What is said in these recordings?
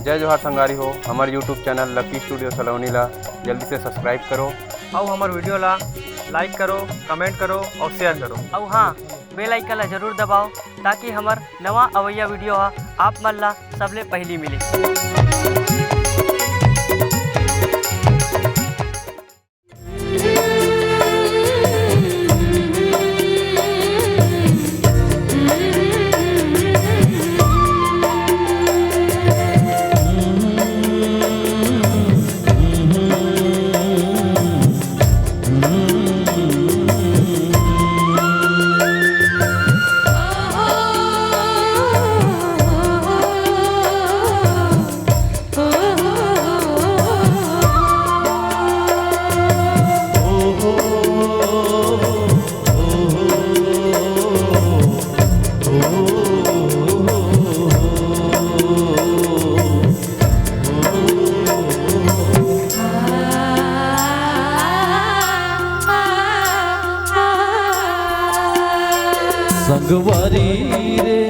जय जोहार संगारी हो। हमारे यूट्यूब चैनल लकी स्टूडियो सलोनी ला जल्दी से सब्सक्राइब करो और हमारे वीडियो ला लाइक करो, कमेंट करो और शेयर करो। और हाँ, बेल आइकन ला जरूर दबाओ ताकि हमार नवा अवैया वीडियो आप मन ला सबले पहली मिले। संगवारी रे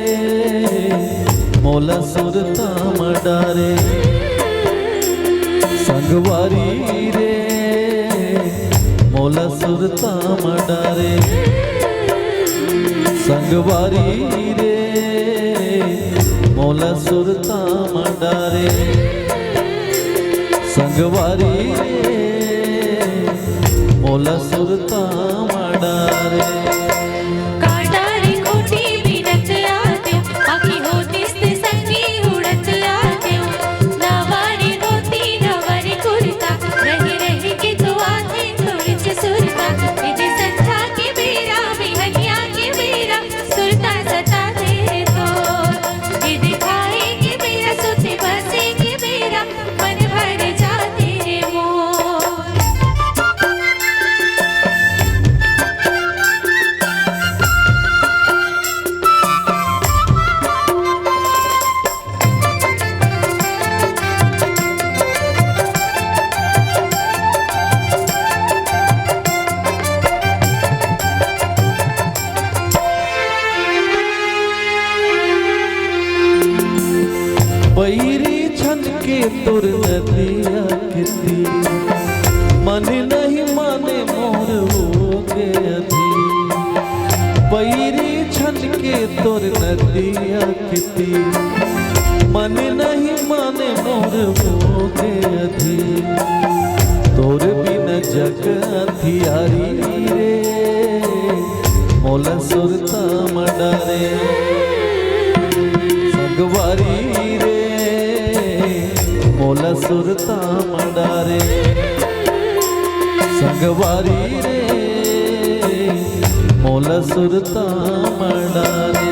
मोला सुरता मडारे, संगवारी रे मोला सुरता मडारे, संगवारी रे मोला सुरता मडारे, संगवारी रे मोला सुरता मडारे। बैरी छन के तुर नदिया किती, मन नहीं माने मोर हो गई। बैरी छन के तुर नदिया किती, मन नहीं माने मोर हो गई। तोर बिन जग थियारी रे मोला सुरता मडारे, संगवारी रे मोला सुरता मडारे, संगवारी रे मोला सुरता मडारे।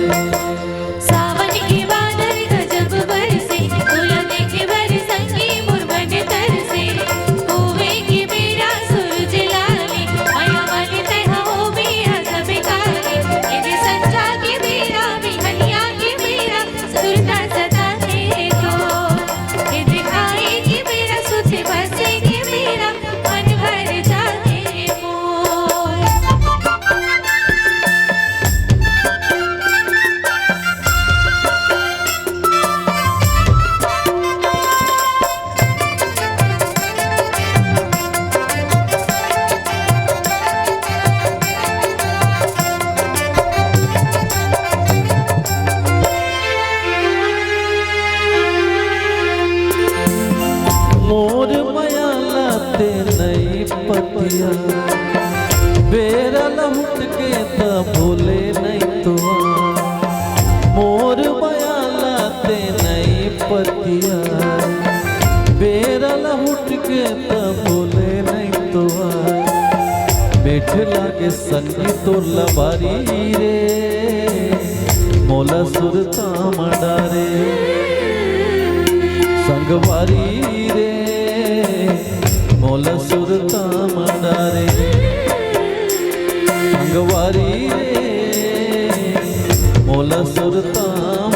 मोर माया लाते नहीं पतिया, बेरा लहुट के त भूले नहीं तो। मोर माया लाते नहीं पतिया, बेरा लहुट के त भूले नहीं तो। बैठ लागे संगी तो लबारी रे मोला सुरता मडारे, संगवारी रे मोला सुरता मडारे, संगवारी रे मोला सुरता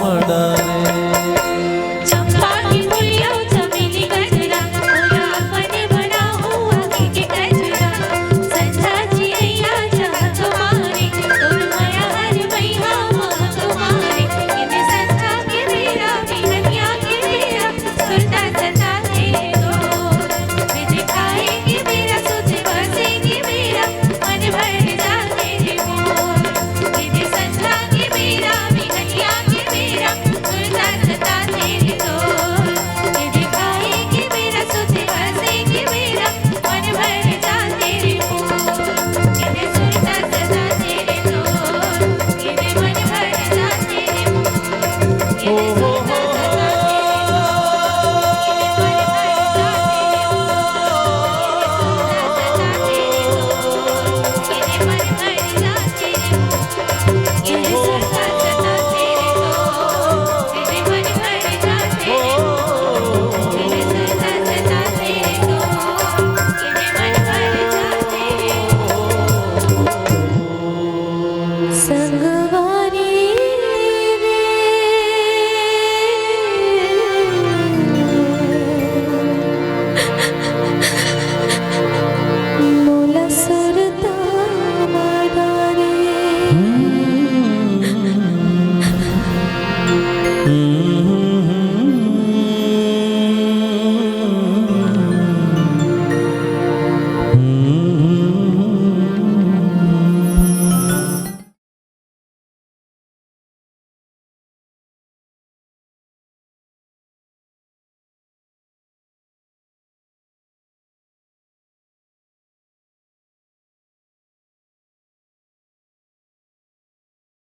मडारे। सुर संग